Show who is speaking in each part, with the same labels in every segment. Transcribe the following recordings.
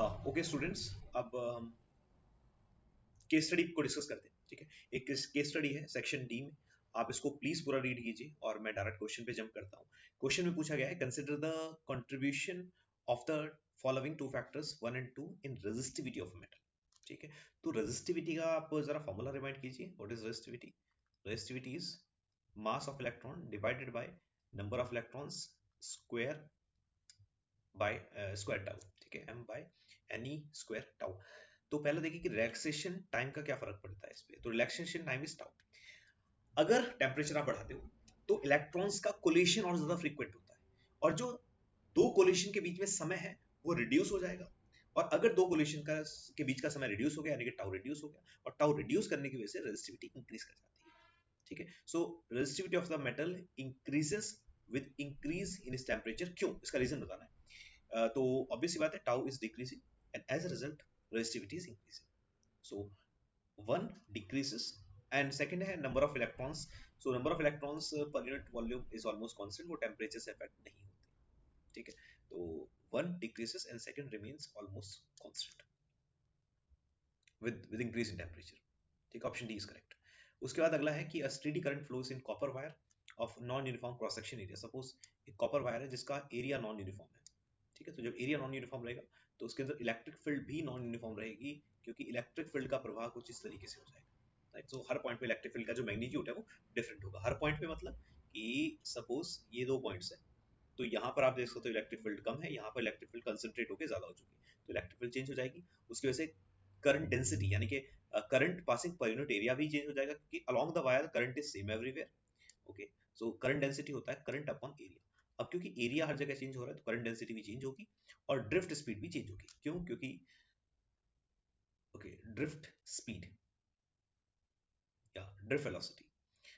Speaker 1: Okay students, अब हम case study को डिस्कस करते हैं। ठीक है, एक केस स्टडी है सेक्शन डी में। आप इसको प्लीज पूरा रीड कीजिए और मैं डायरेक्ट क्वेश्चन पे जंप करता हूँ। क्वेश्चन में पूछा गया है, consider the contribution of the following two factors 1 and 2 in resistivity of metal. ठीक है, तो रेजिस्टिविटी का आप जरा फॉर्मूला रिमाइंड कीजिए। What is resistivity? Resistivity is mass of electron divided by number of electrons square by square tau. ठीक है, m by ne square tau. तो पहले देखिए कि रिलैक्सेशन टाइम का क्या फर्क पड़ता है इस पे। तो रिलैक्सेशन टाइम इज टाउ। अगर टेम्परेचर आप बढ़ाते हो तो इलेक्ट्रॉन्स का कोलिशन और ज्यादा फ्रीक्वेंट होता है, और जो दो कोलिशन के बीच में समय है वो रिड्यूस हो जाएगा। और अगर दो कोलिशन का के बीच का समय रिड्यूस हो गया यानी कि टाउ रिड्यूस हो गया, और टाउ रिड्यूस करने की वजह से रेजिस्टिविटी इंक्रीज कर जाती है। ठीक है, so resistivity of the metal increases with increase in इस टेम्परेचर। क्यों, इसका रीजन बताना है। तो ऑब्वियस बात है, tau is decreasing and as a result resistivity is increasing. So one decreases and second है number of electrons. So number of electrons per unit volume is almost constant, वो temperature से effect नहीं होते। ठीक है, तो one decreases and second remains almost constant with increase in temperature। ठीक, option D is correct. उसके बाद अगला है कि a steady current flows in copper wire of non uniform cross section area। Suppose एक कॉपर वायर है जिसका area non uniform है। ठीक है, तो जब एरिया नॉन यूनिफॉर्म रहेगा तो उसके अंदर इलेक्ट्रिक फील्ड भी नॉन यूनिफॉर्म रहेगी, क्योंकि इलेक्ट्रिक फील्ड का प्रवाह कुछ इस तरीके से हो जाएगा। राइट, तो हर पॉइंट पे इलेक्ट्रिक फील्ड का जो मैग्नीट्यूड है वो डिफरेंट होगा हर पॉइंट पे। मतलब कि सपोज ये दो पॉइंट्स है, तो यहाँ पर आप देख सकते हो इलेक्ट्रिक फील्ड कम है, यहाँ पर इलेक्ट्रिक फील्ड कंसंट्रेट होकर ज्यादा हो चुकी है, तो इलेक्ट्रिक फील्ड चेंज हो जाएगी। उसकी वजह से करंट डेंसिटी यानी कि current passing per unit area भी चेंज हो जाएगा, क्योंकि along the wire current is same everywhere. Okay, so current density होता है करंट अपॉन एरिया। अब क्योंकि एरिया हर जगह चेंज हो रहा है तो करंट डेंसिटी भी चेंज होगी और ड्रिफ्ट स्पीड भी चेंज होगी। क्यों? क्योंकि ओके, ड्रिफ्ट स्पीड या drift velocity,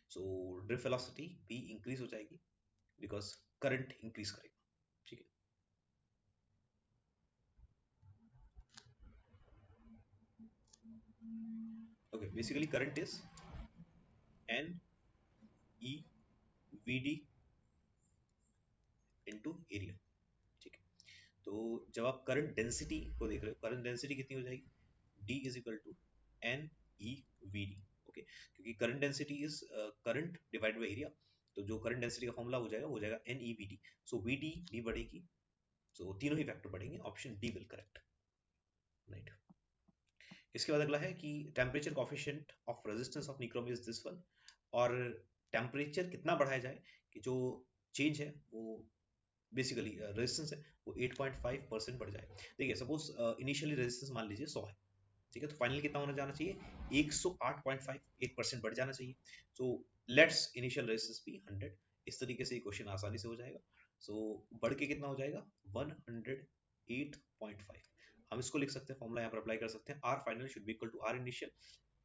Speaker 1: so drift velocity भी इंक्रीज हो जाएगी बिकॉज करंट इंक्रीज करेगा। ठीक है, okay, basically current is N E V D into area. ठीक है, तो जब आप करंट डेंसिटी को देख रहे हो, करंट डेंसिटी कितनी हो जाएगी? D is equal to n E V d. Okay, क्योंकि current density is current divide by area, तो जो करंट डेंसिटी का फॉर्मूला हो जाएगा वो हो जाएगा N E V D. So V D भी बढ़ेगी, सो तीनों ही फैक्टर बढ़ेंगे। Option D will correct. Right, इसके बाद अगला है कि temperature coefficient of resistance of nichrome is this one. और टेम्परेचर कितना बढ़ाया जाए कि जो चेंज है वो बेसिकली रेजिस्टेंस है वो 8.5% बढ़ जाए। देखिए सपोज इनिशियली रेजिस्टेंस मान लीजिए 100 है। ठीक है, तो फाइनल कितना होना जाना चाहिए? 108.5, 8% बढ़ जाना चाहिए। सो लेट्स इनिशियल रेजिस्टेंस भी 100। इस तरीके से क्वेश्चन आसानी से हो जाएगा। सो बढ़ के कितना हो जाएगा? 108.5। हम इसको लिख सकते हैं, फॉर्मूला यहाँ पर अप्लाई कर सकते हैं। R final should be equal to R initial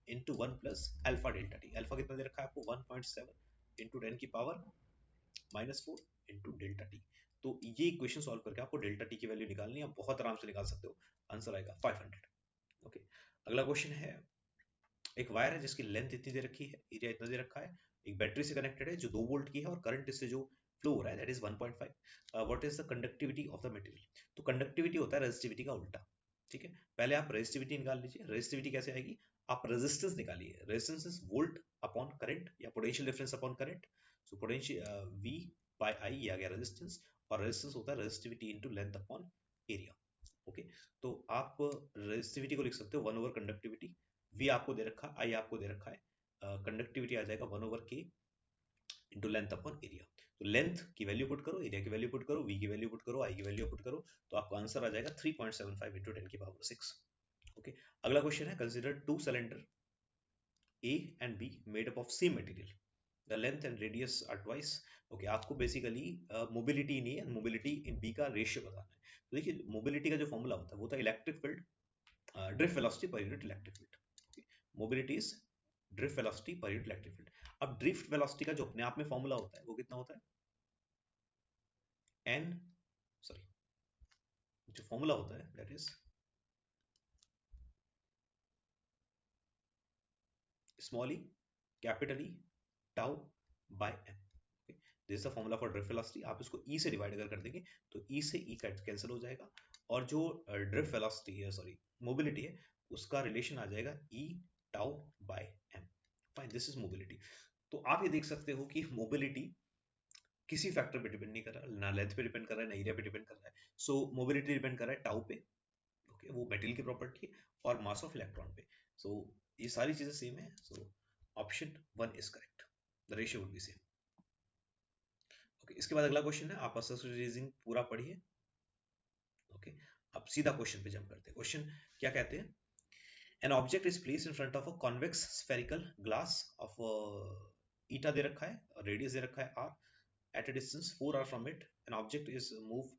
Speaker 1: into 1 plus alpha delta T. Alpha कितना दे रखा है आपको? 1.7 इंटू 10 की पावर -4 इंटू डेल्टा टी। तो ये इक्वेशन सॉल्व करके आपको डेल्टा टी की वैल्यू निकालनी है, आप बहुत आराम से निकाल सकते हो। आंसर आएगा 500। ओके, अगला क्वेश्चन है, एक वायर है जिसकी लेंथ इतनी दे रखी है, एरिया इतना दे रखा है, एक बैटरी से कनेक्टेड है जो 2 वोल्ट की है और करंट इससे जो फ्लो हो रहा है that is 1.5। What is the conductivity of the material? तो कंडक्टिविटी होता है रेजिस्टिविटी का उल्टा। ठीक है, पहले आप रेजिस्टिविटी निकाल लीजिए। रेजिस्टिविटी कैसे आएगी? आप रेजिस्टेंस निकालिए। Resistance is volt upon current या potential difference upon current. So potential V by I, ये आ गया रेजिस्टेंस, और रेजिस्टेंस होता है resistivity into length upon area. Okay, तो आप रेजिस्टिविटी को लिख सकते हो 1 ओवर कंडक्टिविटी। वी आपको दे रखा, आई आपको दे रखा है, कंडक्टिविटी आ जाएगा 1 ओवर के इंटू लेंथ अपॉन एरिया। तो लेंथ की वैल्यू पुट करो, एरिया की वैल्यू पुट करो, वी की वैल्यू पुट करो, आई की वैल्यू पुट करो, तो आपका आंसर आ जाएगा 3.75 इंटू 10 की पावर 6। ओके, अगला क्वेश्चन है, consider 2 cylinder A and B made up of same material. The length and radius are twice. Okay, आपको बेसिकली मोबिलिटी नहीं है, मोबिलिटी इन B का रेशियो बताना है। तो देखिए मोबिलिटी का जो फॉर्मूला होता है वो होता है electric field drift velocity per unit electric field. Mobility is drift velocity per unit electric field. अब ड्रिफ्ट वेलोसिटी का जो अपने आप में फॉर्मूला होता है वो कितना होता है? एन सॉरी, जो फॉर्मूला होता है that is small E capital E tau by N. This is the formula for drift velocity. आप इसको ई से डिवाइड अगर कर देंगे तो ई से ई कैंसिल हो जाएगा और जो ड्रिफ्ट वेलोसिटी है, सॉरी मोबिलिटी है, उसका रिलेशन आ जाएगा e tau by m. Fine, this is mobility. तो आप ये देख सकते हो कि मोबिलिटी किसी फैक्टर पे डिपेंड नहीं कर रहा, ना लेंथ पे डिपेंड कर रहा है, ना एरिया पे डिपेंड कर रहा है। सो मोबिलिटी डिपेंड कर रहा है टाउ पे, ओके, वो मेटेरियल की प्रॉपर्टी और मास ऑफ इलेक्ट्रॉन पे। सो ये सारी चीजें सेम है। So option 1 is correct, the ratio would be same. Okay, इसके बाद अगला क्वेश्चन है, आप असोसिएटिव रीजनिंग पूरा पढ़िए। ओके, अब सीधा क्वेश्चन पे जंप करते हैं। क्वेश्चन क्या कहते हैं? An object is placed in front of a convex spherical glass of eta दे रखा है, रेडियस दे रखा है r, at a distance 4r from it an object is moved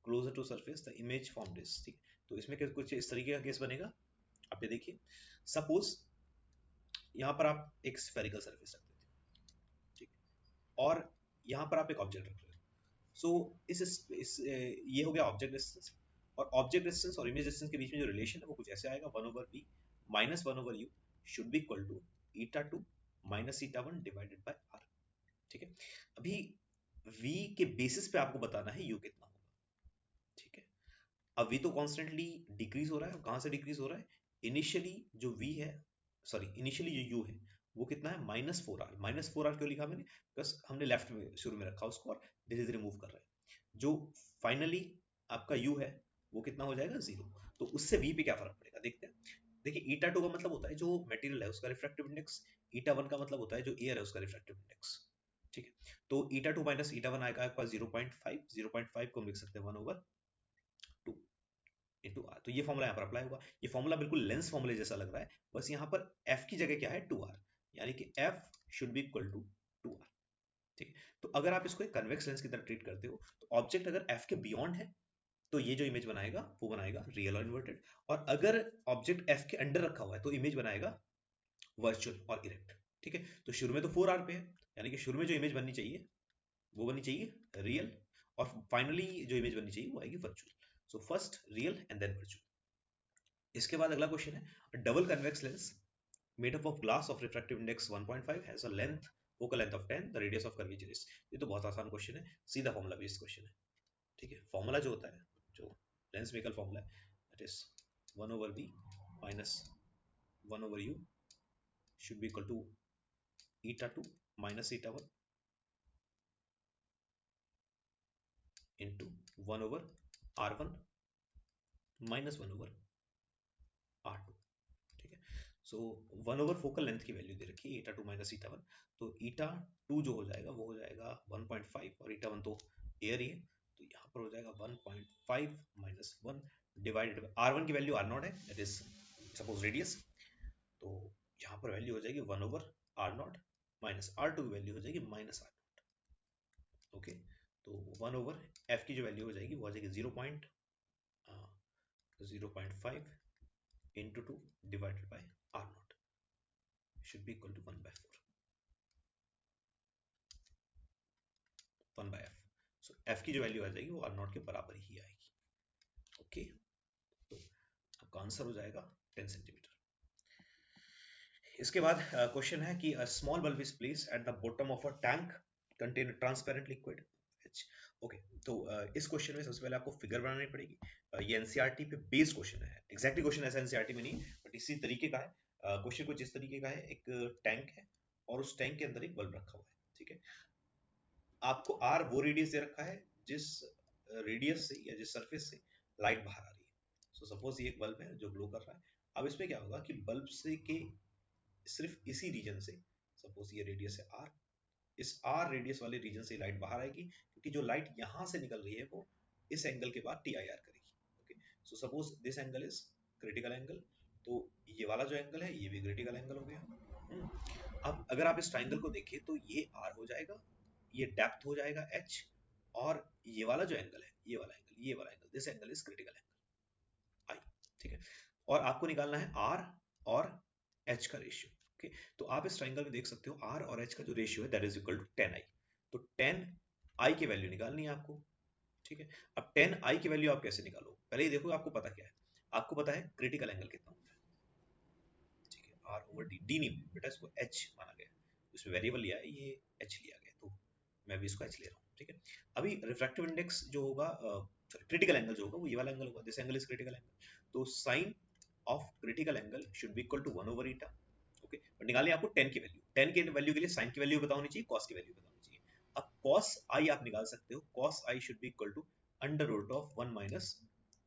Speaker 1: closer to surface, the image formed is, ठीक। तो इसमें कुछ इस तरीके का केस बनेगा। आप ये देखिए, सपोज यहाँ पर आप एक स्फेरिकल सरफेस रख देते हो, ठीक, और यहाँ पर आप एक ऑब्जेक्ट रख रहे हो। सो ये हो गया ऑब्जेक्ट डिस्टेंस, और ऑब्जेक्ट डिस्टेंस और इमेज डिस्टेंस के बीच में जो रिलेशन है वो कुछ ऐसे आएगा, 1/b minus 1/u should be equal to eta2 minus eta1 divided by r, ठीक है। अभी v के बेसिस पे आपको बताना है u कितना होगा, ठीक है। अब v तो कॉन्स्टेंटली डिक्रीज हो रहा है, कहां से डिक्रीज हो रहा है? इनिशियली जो v है, सॉरी इनिशियली जो u है वो कितना है? -4r। -4r क्यों लिखा मैंने? बिकॉज हमने लेफ्ट में शुरू में रखा उसको और धीरे धीरे मूव कर रहा है। जो फाइनली आपका u है वो कितना हो जाएगा? 0। तो उससे v पे क्या फर्क पड़ेगा देखते हैं। देखिए eta2 का मतलब होता है जो मटेरियल है उसका रिफ्रैक्टिव इंडेक्स, eta1 का मतलब होता है जो एयर है उसका रिफ्रैक्टिव इंडेक्स, ठीक है। तो eta2 माइनस eta1 आएगा आपका 0.5, 0.5 को हम लिख सकते हैं 1/2 इंटू आर। तो ये फॉर्मूला यहाँ पर अप्लाई होगा। ये फॉर्मूला बिल्कुल लेंस फॉर्मूले जैसा लग रहा है, बस यहाँ पर f की जगह क्या है? 2r, यानी कि f should be equal to 2r, ठीक है। तो अगर आप इसको एक कन्वेक्स लेंस की तरह ट्रीट करते हो तो ऑब्जेक्ट अगर f के बियॉन्ड है तो ये जो इमेज बनाएगा वो बनाएगा रियल और इन्वर्टेड, और अगर ऑब्जेक्ट f के अंडर रखा हुआ है तो इमेज बनाएगा वर्चुअल और इरेक्ट, ठीक है। तो शुरू में तो 4r पे है, यानी कि शुरू में जो इमेज बननी चाहिए वो बननी चाहिए रियल, और फाइनली जो इमेज बननी चाहिए वो आएगी virtual. So first real and then virtual. इसके बाद अगला क्वेश्चन है, double convex lens made up of glass of refractive index 1.5 has a length, focal length of 10, the radius of curvature is। ये तो बहुत आसान क्वेश्चन है, सीधा फॉर्मूला बेस्ड क्वेश्चन है, ठीक है। फॉर्मूला जो होता है, जो लेंस मेकल फॉर्मूला है, that is 1/b minus 1/u should be equal to eta2 minus eta1 into 1/r1 minus 1/r2, ठीक है। सो 1/, फोकल लेंथ की वैल्यू दे रखी है eta2 माइनस eta1, तो eta2 जो हो जाएगा वो हो जाएगा 1.5 और eta1 तो एयर ही है, तो यहाँ पर हो जाएगा 1.5 माइनस 1 डिवाइडेड बाय r1 की वैल्यू r0 है, दैट इज सपोज रेडियस, तो यहाँ पर वैल्यू हो जाएगी 1/r0 माइनस r2 की वैल्यू हो जाएगी माइनस r0, ओके। तो 1/f की जो वैल्यू हो जाएगी वो आ जाएगी 0.5 into 2 divided by r0 should be equal to 1/4, 1/f। So f की जो वैल्यू आ जाएगी वो r0 के बराबर ही आएगी, ओके। तो आपका आंसर हो जाएगा 10 सेंटीमीटर। इसके बाद क्वेश्चन है कि small bulb is placed at the bottom of a tank contain transparent liquid H। Okay, तो इस क्वेश्चन में सबसे पहले आपको फिगर बनानी पड़ेगी। ये एनसीईआरटी पे बेस्ड क्वेश्चन है, एग्जैक्टली क्वेश्चन ऐसा एनसीईआरटी में नहीं, बट इसी तरीके का है। क्वेश्चन कुछ इस तरीके का है, एक टैंक है और उस टैंक के अंदर एक बल्ब रखा हुआ है, ठीक है। आपको आर वो रेडियस दे रखा है जिस रेडियस से या जिस सरफेस से लाइट बाहर आ रही है। सो सपोज ये एक बल्ब है जो ग्लो कर रहा है। अब इसमें क्या होगा कि बल्ब से के सिर्फ इसी रीजन से, सपोज ये रेडियस है आर, इस आर रेडियस वाले रीजन से लाइट बाहर आएगी, क्योंकि जो लाइट यहां से निकल रही है वो इस एंगल के बाद टी आई आर करेगी, okay. So suppose this angle is critical angle, तो ये वाला जो एंगल है ये भी क्रिटिकल एंगल हो गया। अब अगर आप इस ट्राइंगल को देखिए तो ये आर हो जाएगा, ये डेप्थ हो जाएगा h, और ये वाला जो एंगल है, ये वाला एंगल, ये वाला angle, this angle is critical angle i, ठीक है। और आपको निकालना है r और h का रेशियो, ओके। तो आप इस ट्राइंगल में देख सकते हो r और h का जो रेशियो है that is equal to 10i। तो 10i की वैल्यू निकालनी है आपको, ठीक है। अब 10i की वैल्यू आप कैसे निकालो? पहले ही देखो आपको पता क्या है, आपको पता है क्रिटिकल एंगल कितना होता है, ठीक है। r/d, d नहीं बेटा, इसको h माना गया, इसमें वेरिएबल लिया है, ये h लिया गया, तो मैं भी इसको h ले रहा हूँ, ठीक है। अभी रिफ्रैक्टिव इंडेक्स जो होगा क्रिटिकल एंगल जो होगा वो ये वाला एंगल होगा, this angle is critical angle. तो sine of critical angle should be equal to 1 over eta. Okay, but निकालिए आपको tan की वैल्यू, tan की वैल्यू के लिए sin की वैल्यू पता होनी चाहिए, cos की वैल्यू पता होनी चाहिए। अब cos i आप निकाल सकते हो, cos i should be equal to under root of 1 minus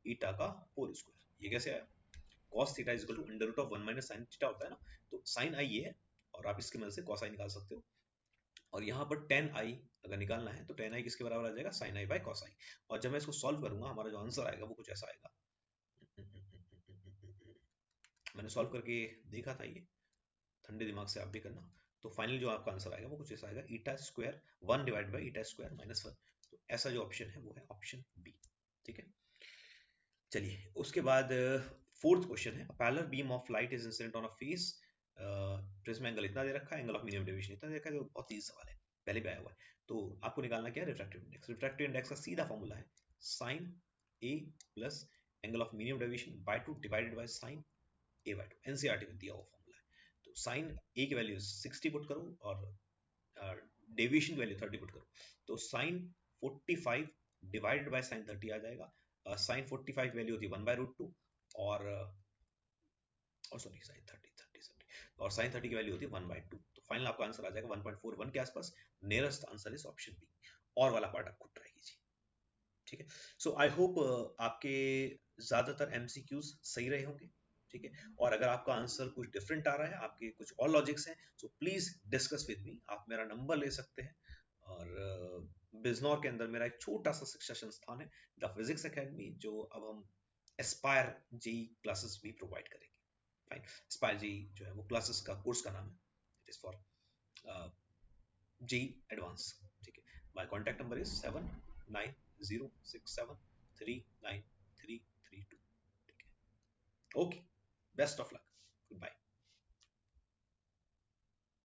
Speaker 1: eta का होल स्क्वायर। ये कैसे आया? cos theta is equal to under root of 1 minus sin theta होता है ना, तो sin i ये है और आप इसकी मदद से cos i निकाल सकते हो। और यहाँ पर tan i अगर निकालना है तो tan i किसके बराबर आ जाएगा? sin i by cos i। और जब मैं इसको सॉल्व करूंगा हमारा जो आंसर आएगा वो कुछ ऐसा आएगा, मैंने सॉल्व करके देखा था ये, ठंडे दिमाग से आप भी करना। तो फाइनल जो आपका आंसर आएगा वो कुछ ऐसा आएगा, eta square 1 divide by eta square minus 1। तो ऐसा जो ऑप्शन है वो है ऑप्शन बी। ठीक है, चलिए उसके बाद फोर्थ क्वेश्चन है, parallel beam of light is incident on a face, prism angle इतना दे रखा है, एंगल ऑफ मीनियम डेविएशन इतना दे रखा है। तो बहुत ईजी सवाल है, पहले भी आया हुआ है। तो आपको निकालना क्या है? Refractive index. रिफ्रैक्टिव इंडेक्स का सीधा फॉर्मूला है sine A plus angle of minimum deviation by 2 divided by sine A by 2। NCERT में दिया हुआ फॉर्मूला है। तो साइन ए की वैल्यू 60 पुट करो और डेविएशन की वैल्यू 30 पुट करो, तो साइन 45 डिवाइडेड बाय साइन 30 आ जाएगा। साइन 45 वैल्यू होती है 1 बाय रूट 2 और सॉरी साइन 30 और साइन 30 की वैल्यू होती है 1 बाय 2। तो फाइनल आपका आंसर आ जाएगा 1.41 के आसपास। Nearest answer is option B. और वाला पार्ट आप खुद ट्राई कीजिए। ठीक है, सो आई होप आपके ज्यादातर एमसीक्यूज सही रहे होंगे। ठीक है, और अगर आपका आंसर कुछ डिफरेंट आ रहा है, आपके कुछ और लॉजिक्स हैं, so please discuss with me. आप मेरा नंबर ले सकते हैं और बिजनौर के अंदर मेरा एक छोटा सा शिक्षा संस्थान है द फिजिक्स एकेडमी, जो अब हम एस्पायर जेई क्लासेस भी प्रोवाइड करेंगे। फाइन, एस्पायर जेई जो है वो क्लासेस का कोर्स का नाम है, it is for JEE advance. ठीक है, माय कॉन्टैक्ट नंबर इज 7906739332। ठीक है, ओके, बेस्ट ऑफ लक।